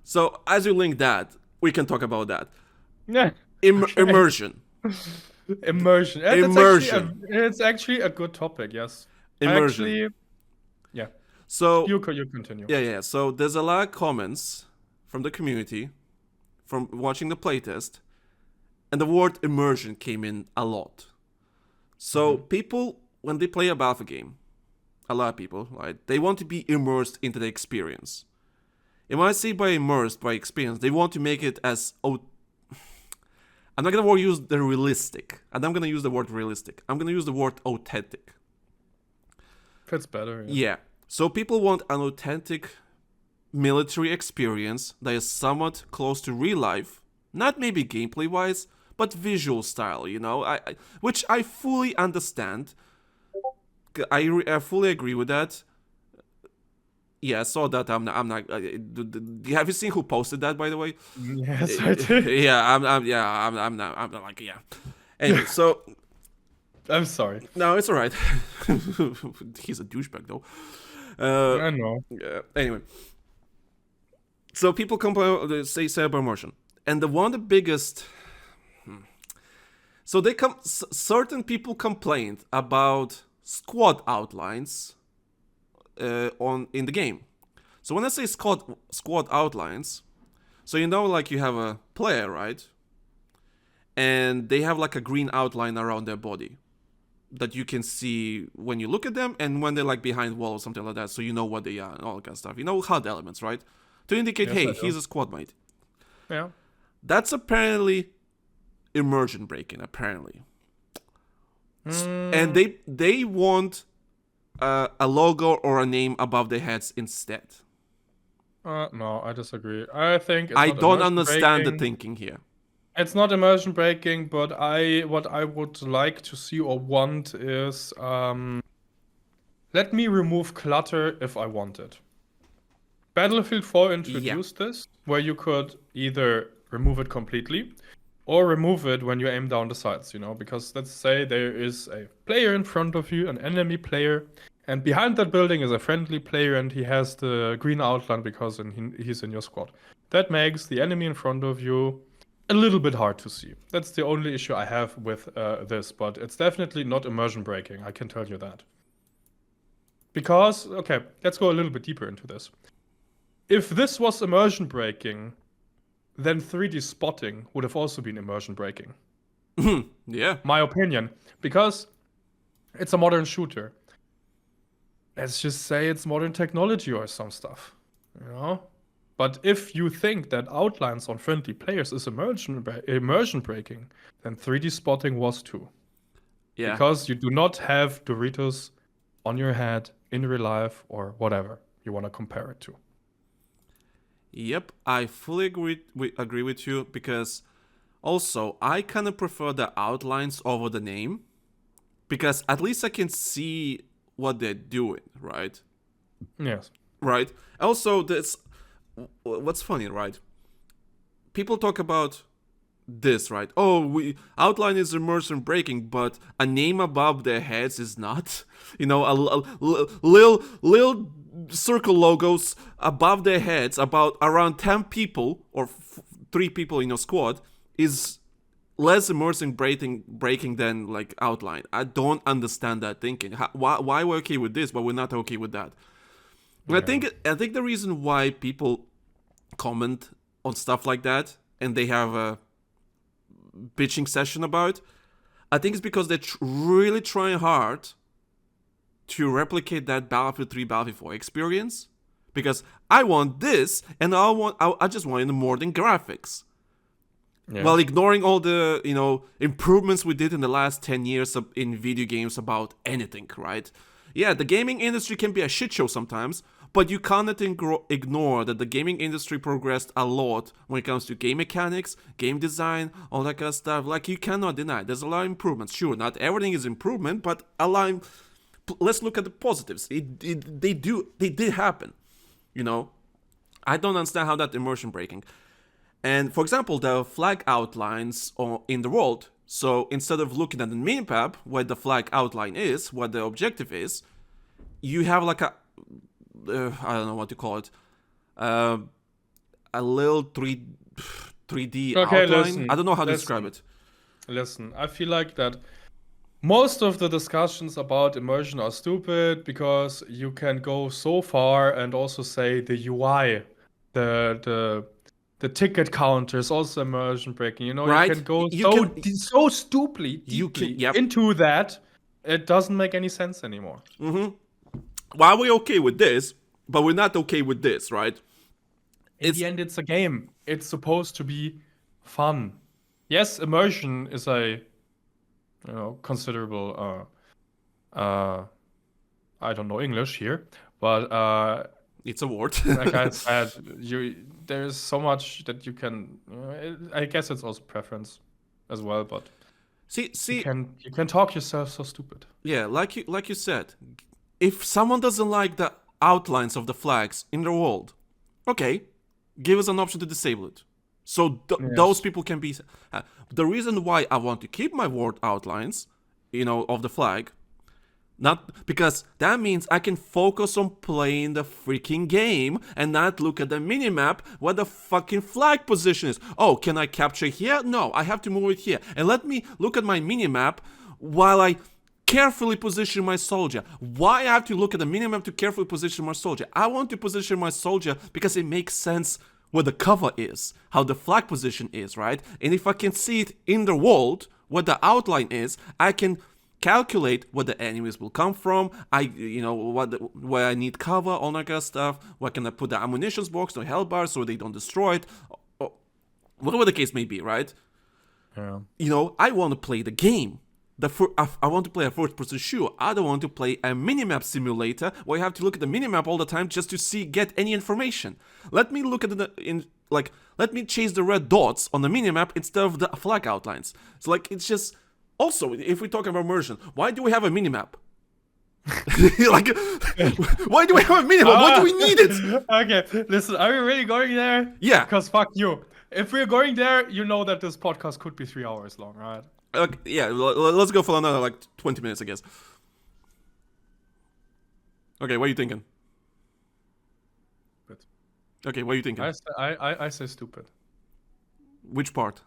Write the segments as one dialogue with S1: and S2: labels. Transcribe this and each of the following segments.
S1: So as you link that, we can talk about that.
S2: Yeah.
S1: Immersion.
S2: Immersion. Yeah,
S1: Immersion.
S2: It's actually a good topic. Yes.
S1: Immersion.
S2: Actually, yeah.
S1: So
S2: You continue.
S1: yeah. So there's a lot of comments from the community, from watching the playtest, and the word immersion came in a lot. So people, when they play a Battlefield game, a lot of people, right, they want to be immersed into the experience. And when I say by immersed, by experience, they want to make it as... I'm not going to use the realistic. And I'm going to use the word realistic. I'm going to use the word authentic.
S2: Fits better.
S1: Yeah. So people want an authentic military experience that is somewhat close to real life. Not maybe gameplay-wise, but visual style, you know? Which I fully understand. I fully agree with that. Yeah, I saw that. I'm not. Have you seen who posted that, by the way?
S2: Yes, I did.
S1: Yeah, I'm not. I'm not like, yeah. Anyway, so
S2: I'm sorry.
S1: no, it's alright. He's a douchebag, though.
S2: I know.
S1: Anyway, so people say about immersion, and one of the biggest. So certain people complained about squad outlines in the game. So when I say squad outlines, so you know, like you have a player, right? And they have like a green outline around their body that you can see when you look at them and when they're like behind wall or something like that, so you know what they are and all that kind of stuff. You know, HUD elements, right? To indicate, hey, he's a squad mate.
S2: Yeah.
S1: That's apparently immersion breaking, apparently. And they want a logo or a name above their heads instead.
S2: No, I disagree. I think
S1: I don't understand the thinking here.
S2: It's not immersion breaking, but what I would like to see or want is let me remove clutter if I want it. Battlefield 4 introduced this, where you could either remove it completely or remove it when you aim down the sights, you know, because let's say there is a player in front of you, an enemy player, and behind that building is a friendly player and he has the green outline because he's in your squad. That makes the enemy in front of you a little bit hard to see. That's the only issue I have with this, but it's definitely not immersion breaking, I can tell you that. Because, okay, let's go a little bit deeper into this. If this was immersion breaking, then 3D spotting would have also been immersion breaking.
S1: Yeah.
S2: My opinion. Because it's a modern shooter. Let's just say it's modern technology or some stuff. You know? But if you think that outlines on friendly players is immersion breaking, then 3D spotting was too.
S1: Yeah.
S2: Because you do not have Doritos on your head in real life or whatever you want to compare it to.
S1: Yep, I fully agree with you, because also I kind of prefer the outlines over the name, because at least I can see what they're doing, right?
S2: Yes.
S1: Right? Also, what's funny, right? People talk about this, right? Oh, outline is immersion breaking, but a name above their heads is not. You know, a little circle logos above their heads, about around 10 people or 3 people in your squad, is less immersion breaking than like outline. I don't understand that thinking. Why we're okay with this, but we're not okay with that? Yeah. I think the reason why people comment on stuff like that and they have a bitching session about, I think it's because they're really trying hard to replicate that Battlefield 3, Battlefield 4 experience. Because I want this, and I just want modern graphics. Yeah. While ignoring all the, you know, improvements we did in the last 10 years in video games about anything, right? Yeah, the gaming industry can be a shit show sometimes, but you cannot ignore that the gaming industry progressed a lot when it comes to game mechanics, game design, all that kind of stuff. Like, you cannot deny there's a lot of improvements. Sure, not everything is improvement, but a lot. Let's look at the positives. They did happen. You know, I don't understand how that immersion breaking. And for example, the flag outlines in the world. So instead of looking at the minimap where the flag outline is, what the objective is, you have like a I don't know what to call it, a little 3D
S2: Okay,
S1: outline.
S2: listen,
S1: I don't know how to
S2: listen.
S1: describe it.
S2: Listen, I feel like that most of the discussions about immersion are stupid because you can go so far and also say the UI, the ticket counter is also immersion breaking. You know,
S1: Right?
S2: you can go
S1: You
S2: so
S1: can-
S2: so stupidly
S1: You can-
S2: deeply
S1: yep.
S2: into that, it doesn't make any sense anymore.
S1: Why are we okay with this, but we're not okay with this, right?
S2: In the end, it's a game. It's supposed to be fun. Yes, immersion is a considerable I don't know English here, but
S1: It's a word.
S2: like I said, there's so much that you can. I guess it's also preference as well, but
S1: see,
S2: you can talk yourself so stupid.
S1: yeah, like you said, if someone doesn't like the outlines of the flags in their world, okay, give us an option to disable it. So those people can be. The reason why I want to keep my world outlines, of the flag, not because that means I can focus on playing the freaking game and not look at the minimap where the fucking flag position is. Oh, can I capture here? No, I have to move it here. And let me look at my minimap while I carefully position my soldier. Why I have to look at the minimap to carefully position my soldier? I want to position my soldier because it makes sense where the cover is, how the flag position is, right? And if I can see it in the world, where the outline is, I can calculate where the enemies will come from. Where I need cover, all that kind of stuff. Where can I put the ammunition box or health bar so they don't destroy it? Or whatever the case may be, right?
S2: Yeah.
S1: I want to play the game. I want to play a first-person shooter. I don't want to play a minimap simulator where you have to look at the minimap all the time just to get any information. Let me look at let me chase the red dots on the minimap instead of the flag outlines. So it's just. Also, if we're talking about immersion, why do we have a minimap? Why do we have a minimap? Why do we need it?
S2: Okay, listen, are we really going there?
S1: Yeah.
S2: Because fuck you. If we're going there, you know that this podcast could be 3 hours long, right?
S1: Okay, yeah, let's go for another 20 minutes, I guess. Okay, what are you thinking?
S2: Good.
S1: Okay, what are you thinking?
S2: I say stupid.
S1: Which part?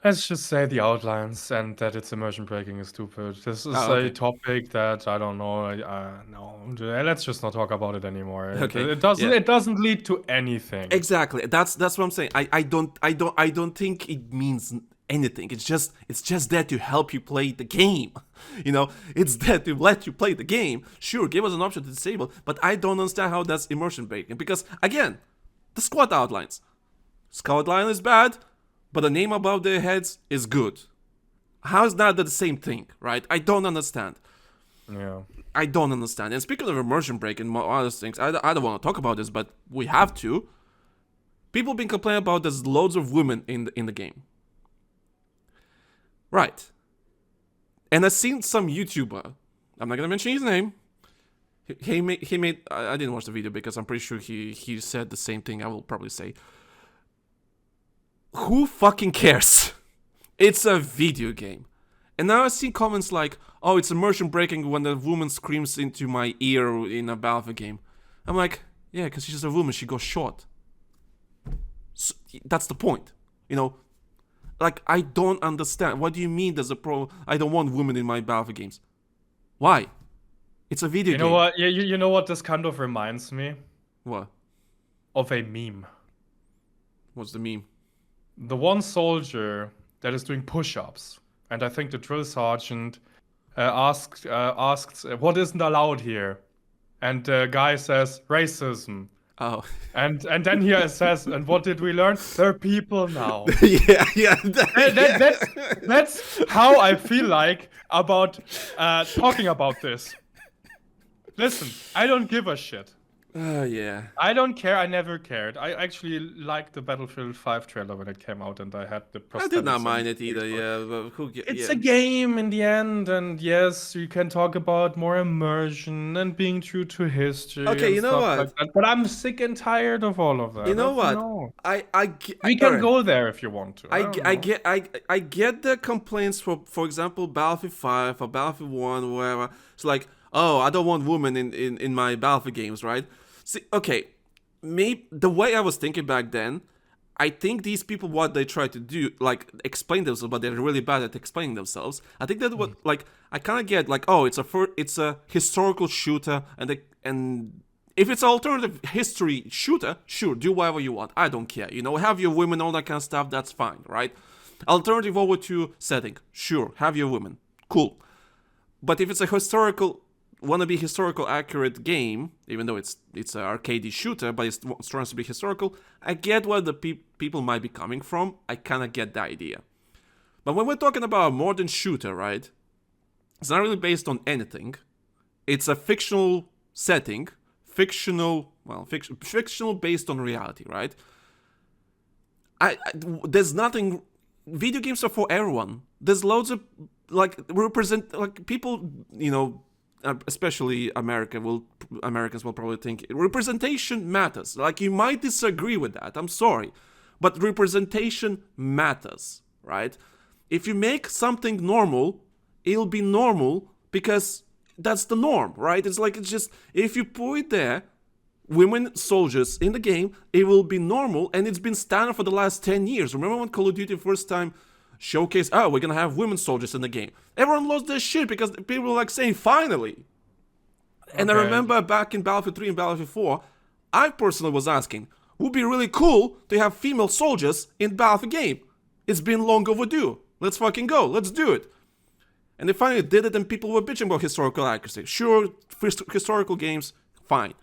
S2: Let's just say the outlines and that it's immersion breaking is stupid. This is
S1: okay.
S2: a topic that I don't know. No, let's just not talk about it anymore.
S1: Okay.
S2: It doesn't.
S1: Yeah.
S2: It doesn't lead to anything.
S1: Exactly. That's what I'm saying. I don't think it means anything. It's just there to help you play the game. It's there to let you play the game. Sure, give us an option to disable, but I don't understand how that's immersion breaking. Because again, the squad outlines. Squad line is bad, but the name above their heads is good. How is that the same thing, right? I don't understand.
S2: Yeah.
S1: I don't understand. And speaking of immersion break and other things, I don't want to talk about this, but we have to. People been complaining about there's loads of women in the game. Right. And I've seen some YouTuber, I'm not gonna mention his name. He made I didn't watch the video because I'm pretty sure he said the same thing I will probably say. Who fucking cares? It's a video game. And now I see comments like, oh, it's immersion breaking when the woman screams into my ear in a Battlefield game. I'm like, yeah, because she's a woman, she goes short. So, that's the point. I don't understand. What do you mean there's a I don't want women in my Battlefield games. Why? It's a video game.
S2: You know what? You know what this kind of reminds me?
S1: What?
S2: Of a meme.
S1: What's the meme?
S2: The one soldier that is doing push-ups, and I think the drill sergeant asks what isn't allowed here, and the guy says racism.
S1: Oh.
S2: And then he says, and what did we learn? They're people now.
S1: yeah.
S2: That's how I feel like about talking about this. Listen, I don't give a shit.
S1: Yeah.
S2: I don't care. I never cared. I actually liked the Battlefield 5 trailer when it came out, and I had the.
S1: I did not mind it either. Yeah, but
S2: it's a game in the end, and yes, you can talk about more immersion and being true to history.
S1: Okay,
S2: and
S1: you know
S2: stuff
S1: what?
S2: like that. But I'm sick and tired of all of that.
S1: You know what?
S2: No.
S1: We
S2: can go there if you want to.
S1: I get the complaints for example, Battlefield 5 or Battlefield 1, wherever. It's like, oh, I don't want women in my Battlefield games, right? See, okay, maybe the way I was thinking back then, I think these people, what they try to do, like explain themselves, but they're really bad at explaining themselves. I think that what, like, I kind of get like, oh, it's a historical shooter, and if it's an alternative history shooter, sure, do whatever you want. I don't care. You know, have your women, all that kind of stuff. That's fine, right? Alternative World War II setting, sure, have your women, cool. But if it's a wannabe historical accurate game, even though it's an arcade shooter, but it's trying to be historical, I get where the people might be coming from. I kind of get the idea. But when we're talking about a modern shooter, right, it's not really based on anything. It's a fictional setting, fictional based on reality, right? There's nothing. Video games are for everyone. There's loads of people, you know, especially Americans will probably think representation matters. Like, you might disagree with that, I'm sorry, but representation matters, right? If you make something normal, it'll be normal because that's the norm, right? It's just, if you put it there, women soldiers in the game, it will be normal, and it's been standard for the last 10 years. Remember when Call of Duty first time showcase, oh, we're gonna have women soldiers in the game. Everyone lost their shit because people were like saying, finally. And I remember back in Battlefield 3 and Battlefield 4, I personally was asking, would be really cool to have female soldiers in Battlefield game. It's been long overdue. Let's fucking go. Let's do it. And they finally did it, and people were bitching about historical accuracy. Sure, historical games, fine.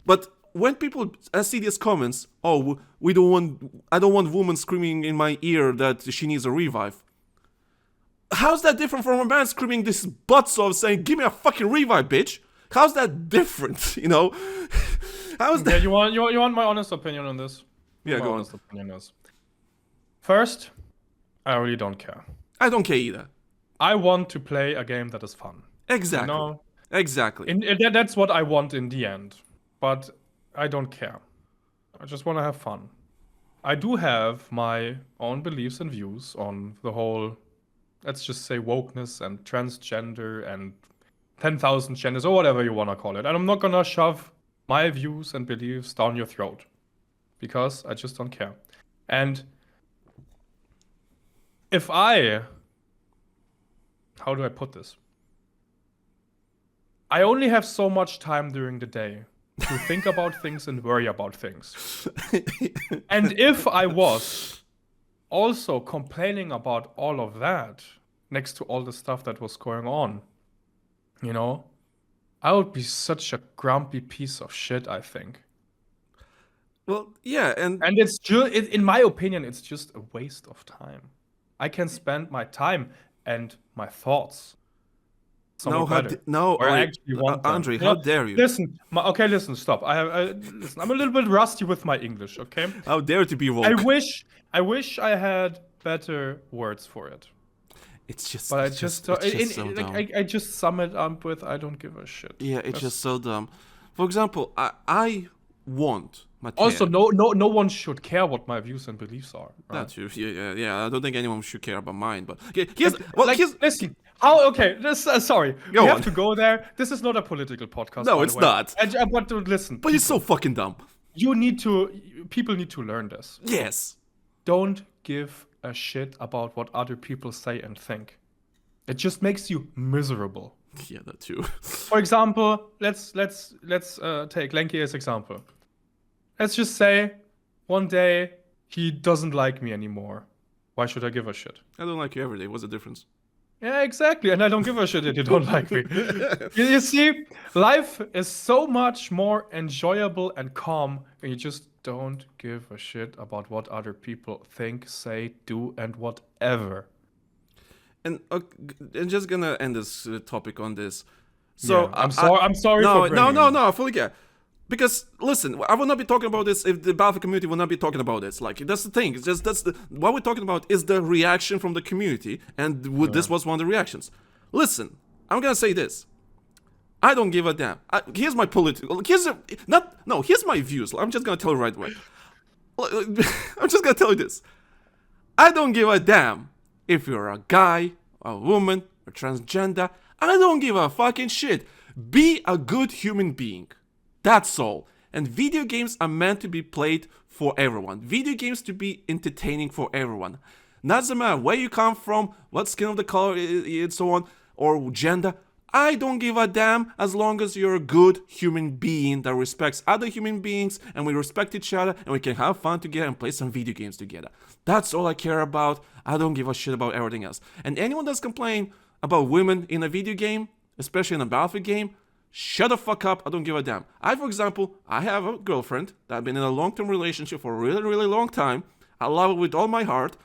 S1: But when I see these comments, oh, I don't want women screaming in my ear that she needs a revive. How's that different from a man screaming this butts off saying, give me a fucking revive, bitch? How's that different, you know? How's that?
S2: Yeah, you want my honest opinion on this?
S1: Yeah, go on.
S2: Honest opinion is, first, I really don't care.
S1: I don't care either.
S2: I want to play a game that is fun.
S1: Exactly.
S2: You know?
S1: Exactly.
S2: That's what I want in the end. But I don't care. I just want to have fun. I do have my own beliefs and views on the whole, let's just say, wokeness and transgender and 10,000 genders or whatever you want to call it. And I'm not going to shove my views and beliefs down your throat because I just don't care. And if how do I put this? I only have so much time during the day to think about things and worry about things. And if I was also complaining about all of that, next to all the stuff that was going on, you know, I would be such a grumpy piece of shit, I think.
S1: Well, yeah, and
S2: it's just, in my opinion, it's just a waste of time. I can spend my time and my thoughts.
S1: Andre, how dare you?
S2: Listen, stop. Listen, I'm a little bit rusty with my English, okay?
S1: How dare to be woke?
S2: I wish I had better words for it.
S1: It's just,
S2: but
S1: it's just so dumb.
S2: I just sum it up with, I don't give a shit.
S1: Yeah, it's just so dumb. For example, I want Mateo.
S2: Also, no one should care what my views and beliefs are. Right?
S1: That's true. Yeah. I don't think anyone should care about mine. But
S2: listen. Sorry, we have to go there. This is not a political podcast.
S1: No, it's not.
S2: But listen.
S1: But it's so fucking dumb.
S2: People need to learn this.
S1: Yes.
S2: Don't give a shit about what other people say and think. It just makes you miserable.
S1: Yeah, that too.
S2: For example, let's take Lanky as example. Let's just say one day he doesn't like me anymore. Why should I give a shit?
S1: I don't like you every day. What's the difference?
S2: Yeah, exactly. And I don't give a shit if you don't like me. You see, life is so much more enjoyable and calm when you just don't give a shit about what other people think, say, do, and whatever.
S1: And I'm just gonna end this topic on this. So
S2: yeah, I'm sorry. No,
S1: I fully get. Because listen, I will not be talking about this if the Battlefield community will not be talking about this. Like, that's the thing. It's just what we're talking about is the reaction from the community, and this was one of the reactions. Listen, I'm gonna say this. I don't give a damn. Here's my political. Here's my views. I'm just gonna tell you right away. I'm just gonna tell you this. I don't give a damn if you're a guy, a woman, or transgender. I don't give a fucking shit. Be a good human being. That's all. And video games are meant to be played for everyone. Video games to be entertaining for everyone. Not the matter where you come from, what skin of the color, and so on, or gender. I don't give a damn as long as you're a good human being that respects other human beings and we respect each other and we can have fun together and play some video games together. That's all I care about. I don't give a shit about everything else. And anyone that's complaining about women in a video game, especially in a Battlefield game, shut the fuck up. I don't give a damn. For example, I have a girlfriend that I've been in a long-term relationship for a really, really long time. I love her with all my heart.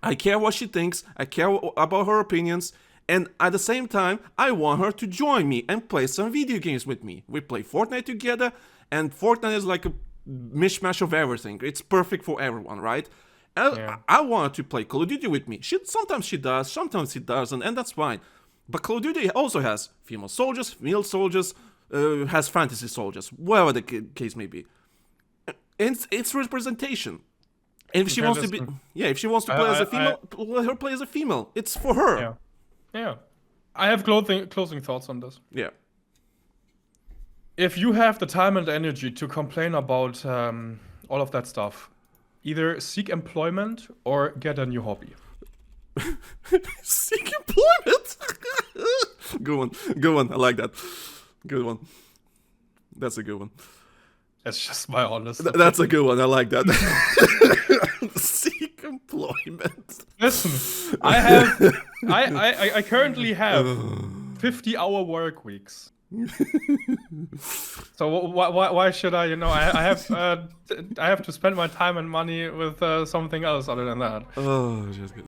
S1: I care what she thinks. I care about her opinions. And at the same time, I want her to join me and play some video games with me. We play Fortnite together, and Fortnite is like a mishmash of everything. It's perfect for everyone, right? I want her to play Call of Duty with me. Sometimes she does, sometimes she doesn't, and that's fine. But Call of Duty also has female soldiers, male soldiers, has fantasy soldiers, whatever the case may be. And it's representation. And if she wants to be, if she wants to play as a female, let her play as a female. It's for her.
S2: Yeah. I have closing thoughts on this.
S1: Yeah.
S2: If you have the time and energy to complain about all of that stuff, either seek employment or get a new hobby.
S1: Seek employment? Good one. I like that. Good one. That's a good one.
S2: That's just my honest.
S1: That's a good one. I like that. Seek employment.
S2: Listen, I currently have 50-hour work weeks. So why should I? I have to spend my time and money with something else other than that.
S1: Oh, just good.